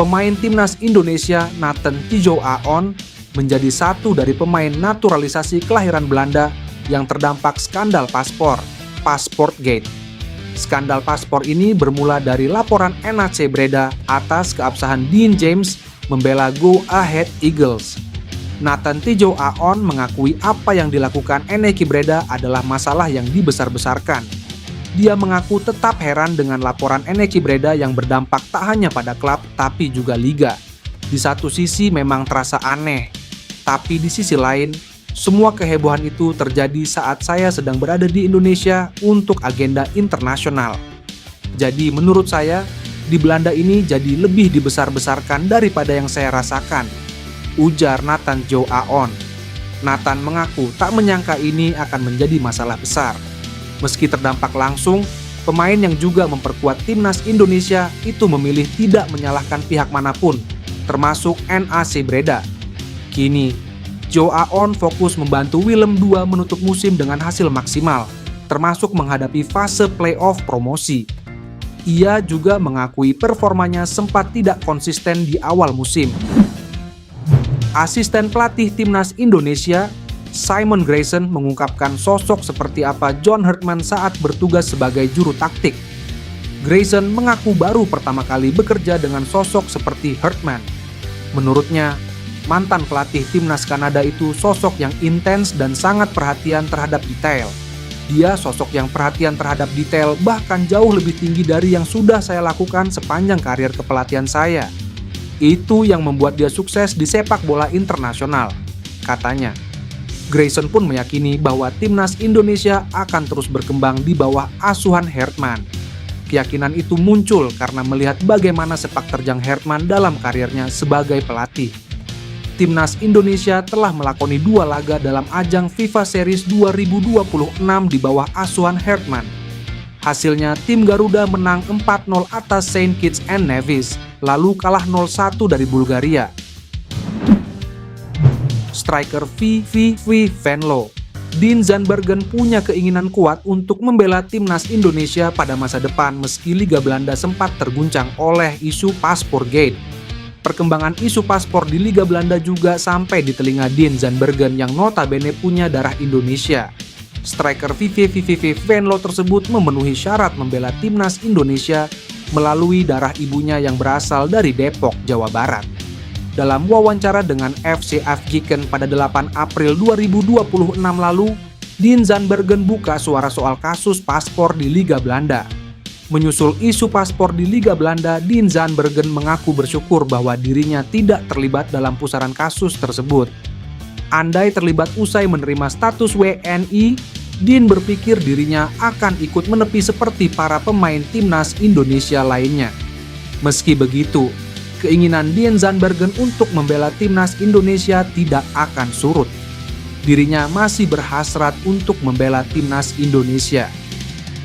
pemain timnas Indonesia Nathan Tidjo Aon menjadi satu dari pemain naturalisasi kelahiran Belanda yang terdampak skandal paspor, Passportgate. Skandal paspor ini bermula dari laporan NAC Breda atas keabsahan Dean James membela Go Ahead Eagles. Nathan Tidjo Aon mengakui apa yang dilakukan NAC Breda adalah masalah yang dibesar-besarkan. Dia mengaku tetap heran dengan laporan NAC Breda yang berdampak tak hanya pada klub tapi juga liga. Di satu sisi memang terasa aneh, tapi di sisi lain, semua kehebohan itu terjadi saat saya sedang berada di Indonesia untuk agenda internasional. Jadi menurut saya, di Belanda ini jadi lebih dibesar-besarkan daripada yang saya rasakan, ujar Nathan Tidjo Aon. Nathan mengaku tak menyangka ini akan menjadi masalah besar. Meski terdampak langsung, pemain yang juga memperkuat timnas Indonesia itu memilih tidak menyalahkan pihak manapun, termasuk NAC Breda. Kini, Tidjo Aon fokus membantu Willem II menutup musim dengan hasil maksimal, termasuk menghadapi fase playoff promosi. Ia juga mengakui performanya sempat tidak konsisten di awal musim. Asisten pelatih timnas Indonesia, Simon Grayson, mengungkapkan sosok seperti apa John Herdman saat bertugas sebagai juru taktik. Grayson mengaku baru pertama kali bekerja dengan sosok seperti Herdman. Menurutnya, mantan pelatih timnas Kanada itu sosok yang intens dan sangat perhatian terhadap detail. Dia sosok yang perhatian terhadap detail bahkan jauh lebih tinggi dari yang sudah saya lakukan sepanjang karir kepelatihan saya. Itu yang membuat dia sukses di sepak bola internasional, katanya. Grayson pun meyakini bahwa timnas Indonesia akan terus berkembang di bawah asuhan Herdman. Keyakinan itu muncul karena melihat bagaimana sepak terjang Herdman dalam karirnya sebagai pelatih. Timnas Indonesia telah melakoni 2 laga dalam ajang FIFA Series 2026 di bawah asuhan Herdman. Hasilnya tim Garuda menang 4-0 atas Saint Kitts and Nevis, lalu kalah 0-1 dari Bulgaria. Striker VV Venlo, Dean Zandbergen punya keinginan kuat untuk membela timnas Indonesia pada masa depan meski Liga Belanda sempat terguncang oleh isu Passportgate. Perkembangan isu paspor di Liga Belanda juga sampai di telinga Dean Zandbergen yang notabene punya darah Indonesia. Striker VV Venlo tersebut memenuhi syarat membela timnas Indonesia melalui darah ibunya yang berasal dari Depok, Jawa Barat. Dalam wawancara dengan FC Afkiken pada 8 April 2026 lalu, Dean Zandbergen buka suara soal kasus paspor di Liga Belanda. Menyusul isu paspor di Liga Belanda, Dean Zandbergen mengaku bersyukur bahwa dirinya tidak terlibat dalam pusaran kasus tersebut. Andai terlibat usai menerima status WNI, Dean berpikir dirinya akan ikut menepi seperti para pemain timnas Indonesia lainnya. Meski begitu, keinginan Dean Zandbergen untuk membela timnas Indonesia tidak akan surut. Dirinya masih berhasrat untuk membela timnas Indonesia.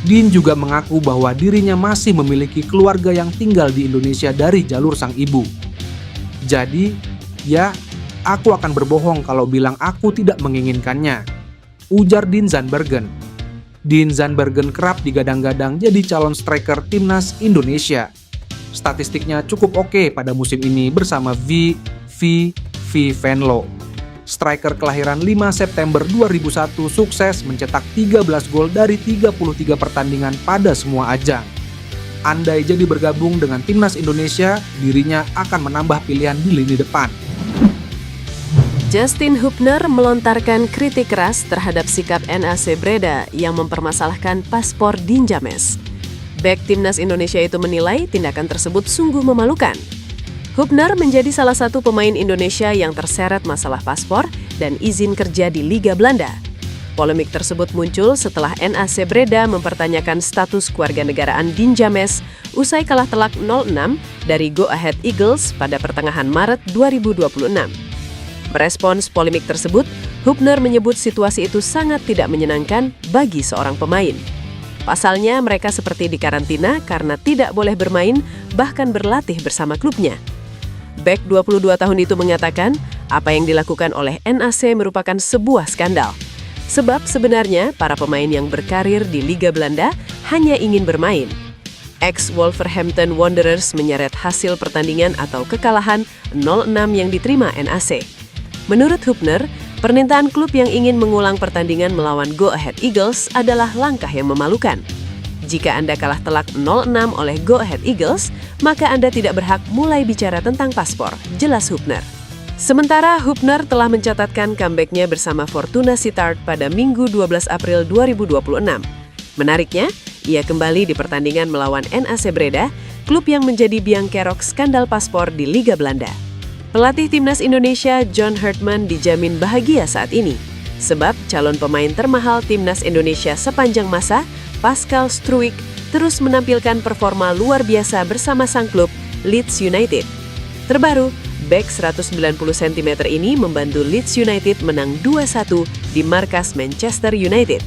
Dean juga mengaku bahwa dirinya masih memiliki keluarga yang tinggal di Indonesia dari jalur sang ibu. Jadi, ya, aku akan berbohong kalau bilang aku tidak menginginkannya, ujar Dean Zandbergen. Dean Zandbergen kerap digadang-gadang jadi calon striker timnas Indonesia. Statistiknya cukup oke pada musim ini bersama VV Venlo. Striker kelahiran 5 September 2001 sukses mencetak 13 gol dari 33 pertandingan pada semua ajang. Andai jadi bergabung dengan timnas Indonesia, dirinya akan menambah pilihan di lini depan. Justin Hubner melontarkan kritik keras terhadap sikap NAC Breda yang mempermasalahkan paspor Dean James. Bek timnas Indonesia itu menilai tindakan tersebut sungguh memalukan. Hubner menjadi salah satu pemain Indonesia yang terseret masalah paspor dan izin kerja di Liga Belanda. Polemik tersebut muncul setelah NAC Breda mempertanyakan status kewarganegaraan Dean James usai kalah telak 0-6 dari Go Ahead Eagles pada pertengahan Maret 2026. Merespons polemik tersebut, Hubner menyebut situasi itu sangat tidak menyenangkan bagi seorang pemain. Pasalnya, mereka seperti dikarantina karena tidak boleh bermain bahkan berlatih bersama klubnya. Bek 22 tahun itu mengatakan apa yang dilakukan oleh NAC merupakan sebuah skandal. Sebab sebenarnya para pemain yang berkarir di Liga Belanda hanya ingin bermain. Ex-Wolverhampton Wanderers menyeret hasil pertandingan atau kekalahan 0-6 yang diterima NAC. Menurut Hübner, permintaan klub yang ingin mengulang pertandingan melawan Go Ahead Eagles adalah langkah yang memalukan. Jika Anda kalah telak 0-6 oleh Go Ahead Eagles, maka Anda tidak berhak mulai bicara tentang paspor, jelas Hübner. Sementara Hübner telah mencatatkan comeback-nya bersama Fortuna Sittard pada Minggu 12 April 2026. Menariknya, ia kembali di pertandingan melawan NAC Breda, klub yang menjadi biang kerok skandal paspor di Liga Belanda. Pelatih Timnas Indonesia John Hartman dijamin bahagia saat ini, sebab calon pemain termahal Timnas Indonesia sepanjang masa, Pascal Struijk, terus menampilkan performa luar biasa bersama sang klub, Leeds United. Terbaru, bek 190 cm ini membantu Leeds United menang 2-1 di markas Manchester United.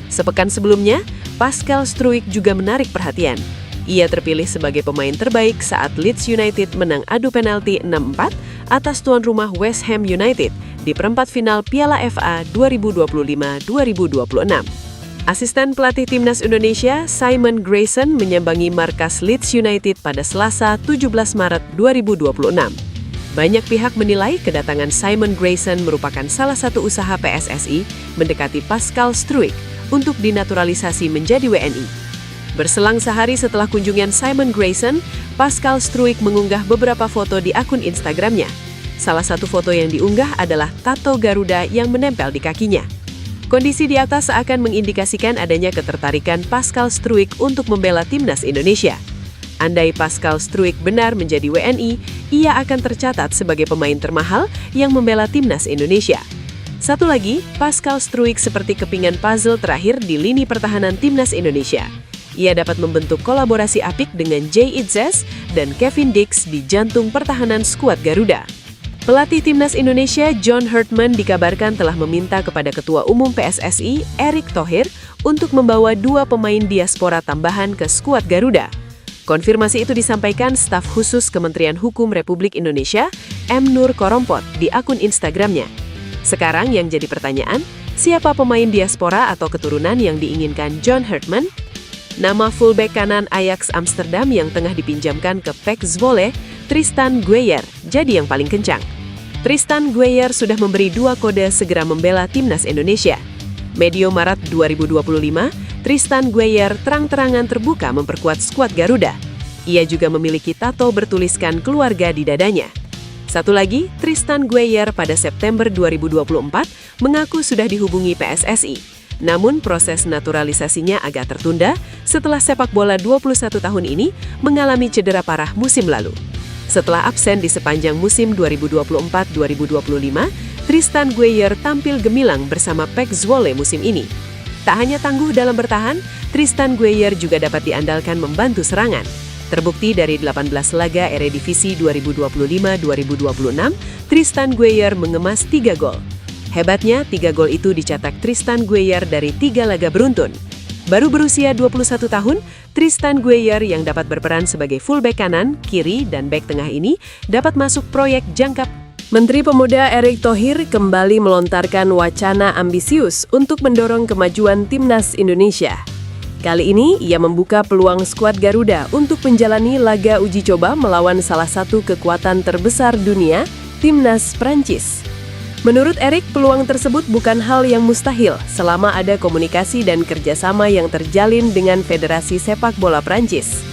Sepekan sebelumnya, Pascal Struijk juga menarik perhatian. Ia terpilih sebagai pemain terbaik saat Leeds United menang adu penalti 6-4 atas tuan rumah West Ham United di perempat final Piala FA 2025-2026. Asisten pelatih Timnas Indonesia, Simon Grayson, menyambangi markas Leeds United pada Selasa 17 Maret 2026. Banyak pihak menilai kedatangan Simon Grayson merupakan salah satu usaha PSSI mendekati Pascal Struijk untuk dinaturalisasi menjadi WNI. Berselang sehari setelah kunjungan Simon Grayson, Pascal Struijk mengunggah beberapa foto di akun Instagramnya. Salah satu foto yang diunggah adalah tato Garuda yang menempel di kakinya. Kondisi di atas seakan mengindikasikan adanya ketertarikan Pascal Struijk untuk membela Timnas Indonesia. Andai Pascal Struijk benar menjadi WNI, ia akan tercatat sebagai pemain termahal yang membela Timnas Indonesia. Satu lagi, Pascal Struijk seperti kepingan puzzle terakhir di lini pertahanan Timnas Indonesia. Ia dapat membentuk kolaborasi apik dengan Jay Itzes dan Kevin Dix di jantung pertahanan skuad Garuda. Pelatih Timnas Indonesia John Hartman dikabarkan telah meminta kepada Ketua Umum PSSI Erick Thohir untuk membawa 2 pemain diaspora tambahan ke skuad Garuda. Konfirmasi itu disampaikan staf khusus Kementerian Hukum Republik Indonesia, M. Nur Korompot, di akun Instagramnya. Sekarang yang jadi pertanyaan, siapa pemain diaspora atau keturunan yang diinginkan John Hartman? Nama fullback kanan Ajax Amsterdam yang tengah dipinjamkan ke PEC Zwolle, Tristan Gueye, jadi yang paling kencang. Tristan Gueye sudah memberi 2 kode segera membela Timnas Indonesia. Medio Maret 2025, Tristan Gueye terang-terangan terbuka memperkuat skuad Garuda. Ia juga memiliki tato bertuliskan keluarga di dadanya. Satu lagi, Tristan Gueye pada September 2024 mengaku sudah dihubungi PSSI. Namun proses naturalisasinya agak tertunda setelah sepak bola 21 tahun ini mengalami cedera parah musim lalu. Setelah absen di sepanjang musim 2024-2025, Tristan Gueye tampil gemilang bersama PEC Zwolle musim ini. Tak hanya tangguh dalam bertahan, Tristan Gueye juga dapat diandalkan membantu serangan. Terbukti dari 18 laga Eredivisie 2025-2026, Tristan Gueye mengemas 3 gol. Hebatnya, 3 gol itu dicetak Tristan Gueye dari 3 laga beruntun. Baru berusia 21 tahun, Tristan Gueye yang dapat berperan sebagai fullback kanan, kiri, dan bek tengah ini dapat masuk proyek jangka. Menteri Pemuda Erick Thohir kembali melontarkan wacana ambisius untuk mendorong kemajuan Timnas Indonesia. Kali ini, ia membuka peluang skuad Garuda untuk menjalani laga uji coba melawan salah satu kekuatan terbesar dunia, Timnas Prancis. Menurut Erick, peluang tersebut bukan hal yang mustahil selama ada komunikasi dan kerjasama yang terjalin dengan Federasi Sepak Bola Prancis.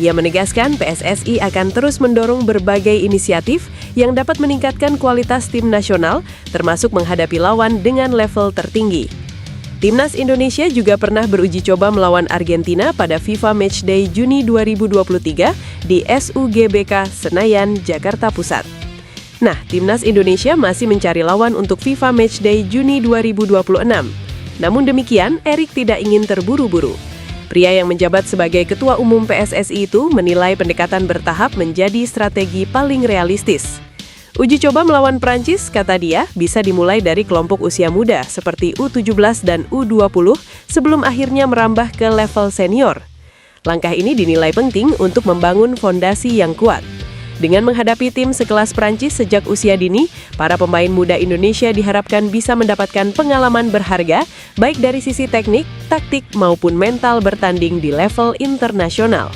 Ia menegaskan PSSI akan terus mendorong berbagai inisiatif yang dapat meningkatkan kualitas tim nasional, termasuk menghadapi lawan dengan level tertinggi. Timnas Indonesia juga pernah beruji coba melawan Argentina pada FIFA Matchday Juni 2023 di SUGBK Senayan, Jakarta Pusat. Nah, Timnas Indonesia masih mencari lawan untuk FIFA Matchday Juni 2026. Namun demikian, Erick tidak ingin terburu-buru. Pria yang menjabat sebagai Ketua Umum PSSI itu menilai pendekatan bertahap menjadi strategi paling realistis. Uji coba melawan Prancis, kata dia, bisa dimulai dari kelompok usia muda seperti U17 dan U20 sebelum akhirnya merambah ke level senior. Langkah ini dinilai penting untuk membangun fondasi yang kuat. Dengan menghadapi tim sekelas Prancis sejak usia dini, para pemain muda Indonesia diharapkan bisa mendapatkan pengalaman berharga, baik dari sisi teknik, taktik, maupun mental bertanding di level internasional.